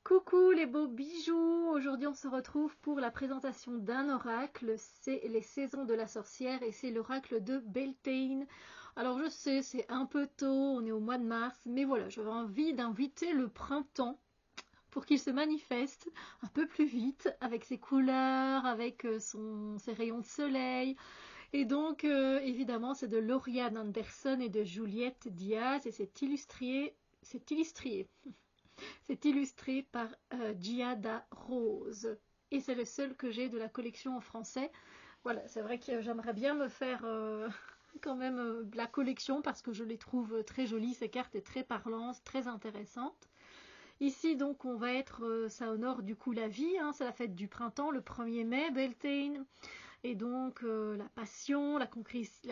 Coucou les beaux bijoux! Aujourd'hui on se retrouve pour la présentation d'un oracle, c'est les saisons de la sorcière et c'est l'oracle de Beltane. Alors je sais, c'est un peu tôt, on est au mois de mars, mais voilà, j'avais envie d'inviter le printemps pour qu'il se manifeste un peu plus vite avec ses couleurs, avec ses rayons de soleil. Et donc évidemment c'est de Lauriane Anderson et de Juliette Diaz et c'est illustré par Giada Rose. Et c'est le seul que j'ai de la collection en français. Voilà, c'est vrai que j'aimerais bien me faire quand même la collection parce que je les trouve très jolies, ces cartes, et très parlantes, très intéressantes. Ici, donc, on va être, ça honore du coup la vie, hein, c'est la fête du printemps, le 1er mai, Beltane. Et donc, la passion, la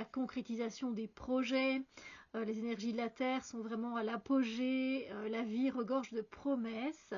concrétisation des projets, les énergies de la Terre sont vraiment à l'apogée, la vie regorge de promesses.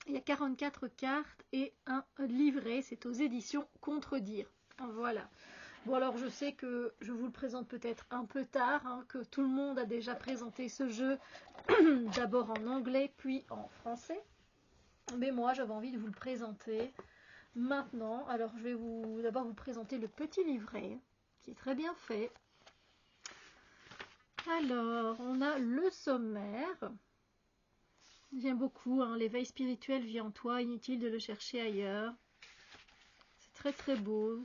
Il y a 44 cartes et un livret, c'est aux éditions Contredire. Voilà. Bon alors je sais que je vous le présente peut-être un peu tard, hein, que tout le monde a déjà présenté ce jeu, d'abord en anglais puis en français. Mais moi j'avais envie de vous le présenter maintenant. Alors je vais d'abord vous présenter le petit livret, qui est très bien fait. Alors, on a le sommaire. J'aime beaucoup, hein, l'éveil spirituel vit en toi, inutile de le chercher ailleurs. C'est très très beau.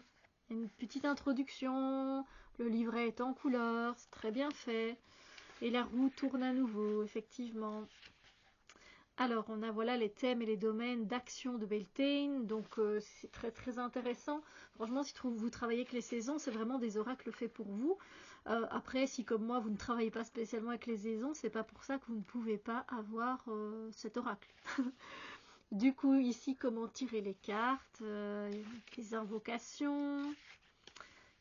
Il y a une petite introduction, le livret est en couleur, c'est très bien fait. Et la roue tourne à nouveau, effectivement. Alors, on a voilà les thèmes et les domaines d'action de Beltane, donc c'est très très intéressant. Franchement, si vous travaillez avec les saisons, c'est vraiment des oracles faits pour vous. Après, si comme moi, vous ne travaillez pas spécialement avec les saisons, c'est pas pour ça que vous ne pouvez pas avoir cet oracle. Du coup, ici, comment tirer les cartes, les invocations,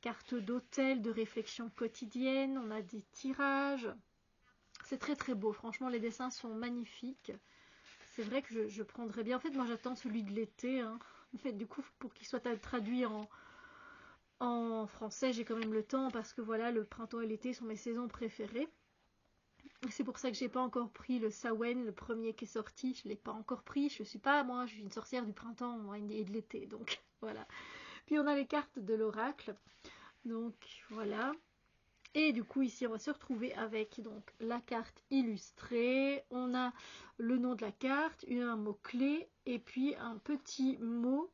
cartes d'autel, de réflexion quotidienne, on a des tirages. C'est très très beau, franchement, les dessins sont magnifiques. C'est vrai que je prendrais bien. En fait, moi j'attends celui de l'été. Hein. En fait, du coup, pour qu'il soit traduit en français, j'ai quand même le temps parce que voilà, le printemps et l'été sont mes saisons préférées. C'est pour ça que j'ai pas encore pris le Samhain, le premier qui est sorti. Je l'ai pas encore pris. Je suis pas, moi, je suis une sorcière du printemps et de l'été. Donc voilà. Puis on a les cartes de l'oracle. Donc voilà. Et du coup, ici, on va se retrouver avec donc la carte illustrée. On a le nom de la carte, un mot-clé et puis un petit mot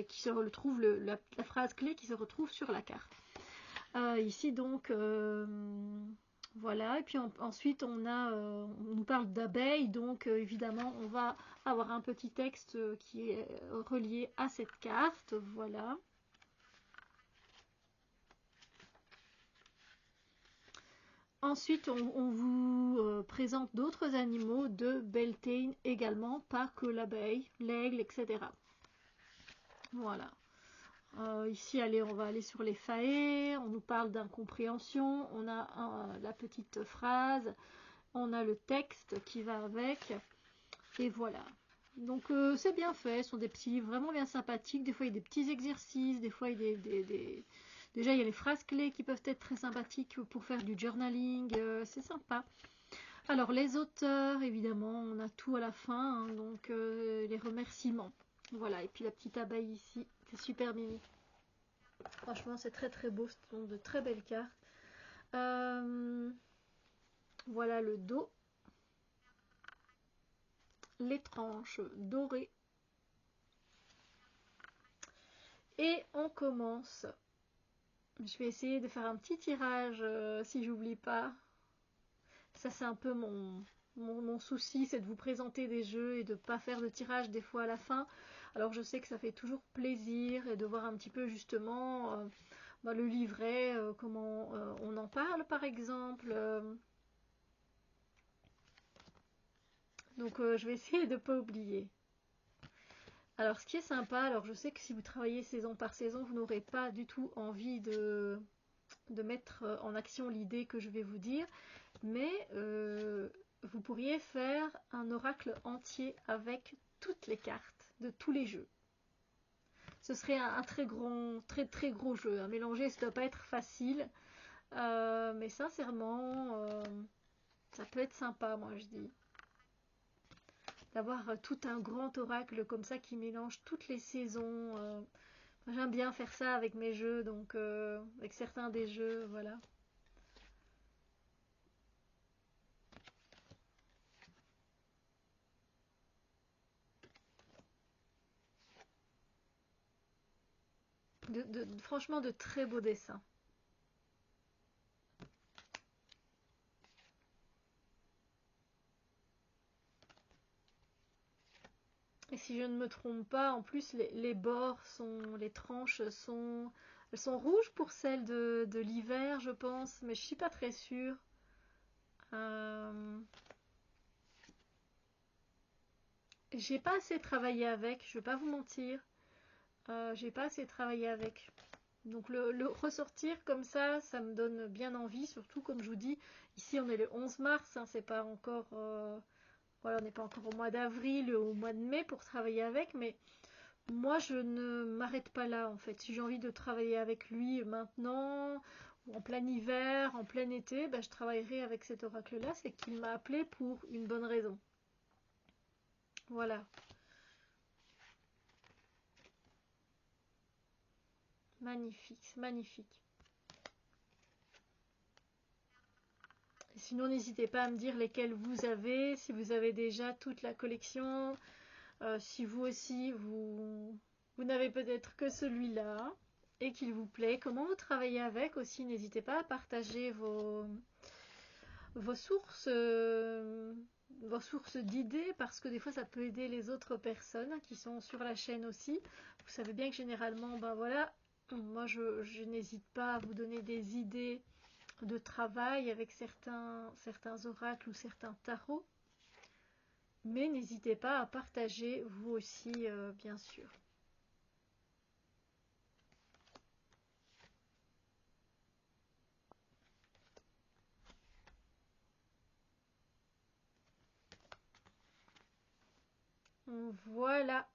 qui se retrouve, la phrase clé qui se retrouve sur la carte. Ici, donc, voilà. Et puis ensuite, on nous parle d'abeilles. Donc, évidemment, on va avoir un petit texte qui est relié à cette carte. Voilà. Ensuite, on vous présente d'autres animaux de Beltane également, pas que l'abeille, l'aigle, etc. Voilà. Ici, allez, on va aller sur les faées, on nous parle d'incompréhension, on a la petite phrase, on a le texte qui va avec, et voilà. Donc c'est bien fait, ce sont des petits livres vraiment bien sympathiques, des fois il y a des petits exercices, des fois il y a déjà il y a les phrases clés qui peuvent être très sympathiques pour faire du journaling, c'est sympa. Alors les auteurs, évidemment, on a tout à la fin, hein, donc les remerciements. Voilà, et puis la petite abeille ici, c'est super mimi. Franchement, c'est très très beau, ce sont de très belles cartes. Voilà le dos, les tranches dorées. Et on commence. Je vais essayer de faire un petit tirage si j'oublie pas. Ça, c'est un peu mon souci, c'est de vous présenter des jeux et de ne pas faire de tirage des fois à la fin. Alors je sais que ça fait toujours plaisir et de voir un petit peu justement le livret, comment on en parle par exemple. Donc je vais essayer de ne pas oublier. Alors ce qui est sympa, alors je sais que si vous travaillez saison par saison, vous n'aurez pas du tout envie de mettre en action l'idée que je vais vous dire, mais vous pourriez faire un oracle entier avec toutes les cartes de tous les jeux. Ce serait un très très gros jeu. À mélanger, ça ne doit pas être facile, mais sincèrement, ça peut être sympa, moi je dis. d'avoir tout un grand oracle comme ça qui mélange toutes les saisons. J'aime bien faire ça avec mes jeux, donc avec certains des jeux, voilà. Franchement, de très beaux dessins. Et si je ne me trompe pas, en plus, les bords sont, les tranches sont, elles sont rouges pour celles de l'hiver, je pense, mais je suis pas très sûre. Euh, j'ai pas assez travaillé avec, je vais pas vous mentir. J'ai pas assez travaillé avec. Donc le ressortir comme ça me donne bien envie, surtout comme je vous dis, ici on est le 11 mars, hein, c'est pas encore, voilà, on n'est pas encore au mois d'avril ou au mois de mai pour travailler avec, mais moi je ne m'arrête pas là en fait. Si j'ai envie de travailler avec lui maintenant, ou en plein hiver, en plein été, ben, je travaillerai avec cet oracle-là, c'est qu'il m'a appelé pour une bonne raison. Voilà, magnifique, magnifique. Sinon, n'hésitez pas à me dire lesquels vous avez, si vous avez déjà toute la collection, si vous aussi, vous n'avez peut-être que celui-là et qu'il vous plaît. Comment vous travaillez avec aussi, n'hésitez pas à partager vos sources, vos sources d'idées parce que des fois ça peut aider les autres personnes qui sont sur la chaîne aussi. Vous savez bien que généralement, ben voilà, moi je n'hésite pas à vous donner des idées de travail avec certains oracles ou certains tarots. Mais n'hésitez pas à partager vous aussi, bien sûr. Voilà,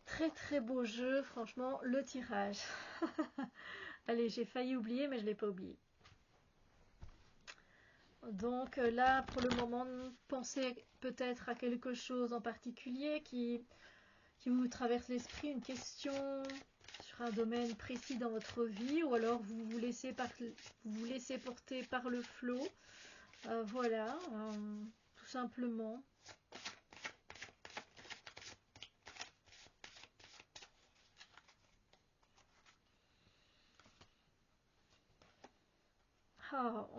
très très beau jeu, franchement, le tirage. Allez, j'ai failli oublier, mais je ne l'ai pas oublié. Donc là, pour le moment, pensez peut-être à quelque chose en particulier qui vous traverse l'esprit, une question sur un domaine précis dans votre vie, ou alors vous vous laissez porter par le flot. Voilà, tout simplement.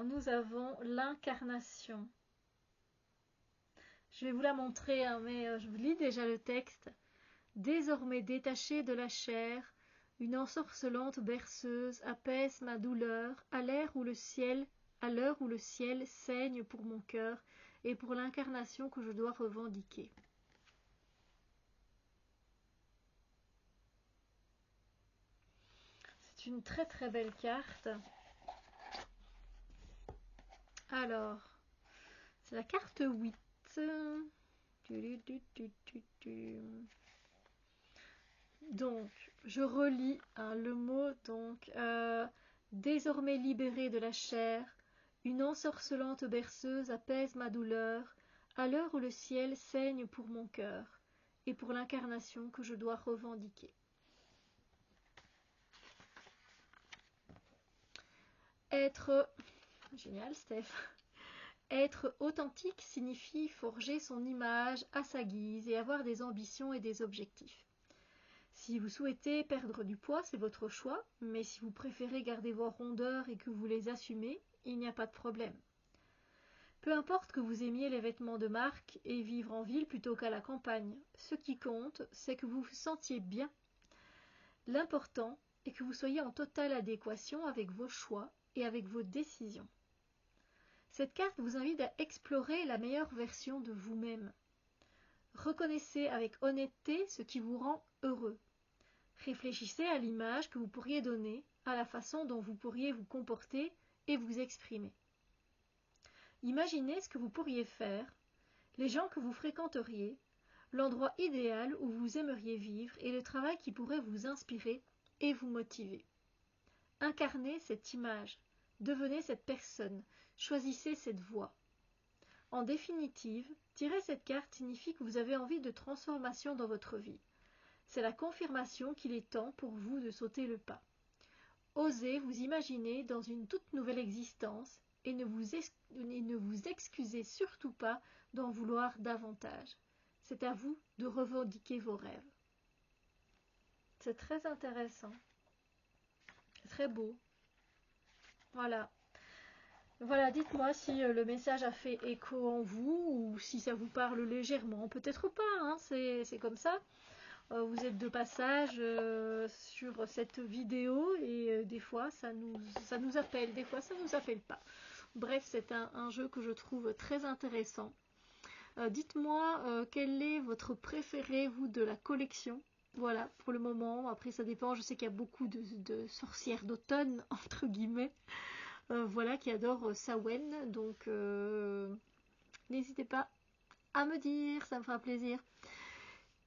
Nous avons l'incarnation. Je vais vous la montrer, hein, mais je vous lis déjà le texte. Désormais détachée de la chair, une ensorcelante berceuse apaise ma douleur à l'heure où le ciel saigne pour mon cœur et pour l'incarnation que je dois revendiquer. C'est une très très belle carte. Alors, c'est la carte 8. Donc, je relis, hein, le mot, donc, désormais libérée de la chair, une ensorcelante berceuse apaise ma douleur, à l'heure où le ciel saigne pour mon cœur, et pour l'incarnation que je dois revendiquer. Être... Génial, Steph. Être authentique signifie forger son image à sa guise et avoir des ambitions et des objectifs. Si vous souhaitez perdre du poids, c'est votre choix, mais si vous préférez garder vos rondeurs et que vous les assumez, il n'y a pas de problème. Peu importe que vous aimiez les vêtements de marque et vivre en ville plutôt qu'à la campagne, ce qui compte, c'est que vous vous sentiez bien. L'important est que vous soyez en totale adéquation avec vos choix et avec vos décisions. Cette carte vous invite à explorer la meilleure version de vous-même. Reconnaissez avec honnêteté ce qui vous rend heureux. Réfléchissez à l'image que vous pourriez donner, à la façon dont vous pourriez vous comporter et vous exprimer. Imaginez ce que vous pourriez faire, les gens que vous fréquenteriez, l'endroit idéal où vous aimeriez vivre et le travail qui pourrait vous inspirer et vous motiver. Incarnez cette image, devenez cette personne, choisissez cette voie. En définitive, tirer cette carte signifie que vous avez envie de transformation dans votre vie. C'est la confirmation qu'il est temps pour vous de sauter le pas. Osez vous imaginer dans une toute nouvelle existence et ne vous excusez surtout pas d'en vouloir davantage. C'est à vous de revendiquer vos rêves. C'est très intéressant. C'est très beau. Voilà. Voilà, dites-moi si le message a fait écho en vous ou si ça vous parle légèrement. Peut-être pas, hein, c'est comme ça. Vous êtes de passage sur cette vidéo et des fois ça nous appelle, des fois ça nous appelle pas. Bref, c'est un jeu que je trouve très intéressant. Dites-moi quel est votre préféré, vous, de la collection. Voilà, pour le moment. Après, ça dépend. Je sais qu'il y a beaucoup de sorcières d'automne, entre guillemets, voilà, qui adorent Samhain. Donc, n'hésitez pas à me dire, ça me fera plaisir.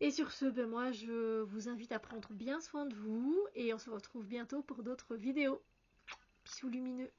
Et sur ce, ben moi, je vous invite à prendre bien soin de vous et on se retrouve bientôt pour d'autres vidéos. Bisous lumineux.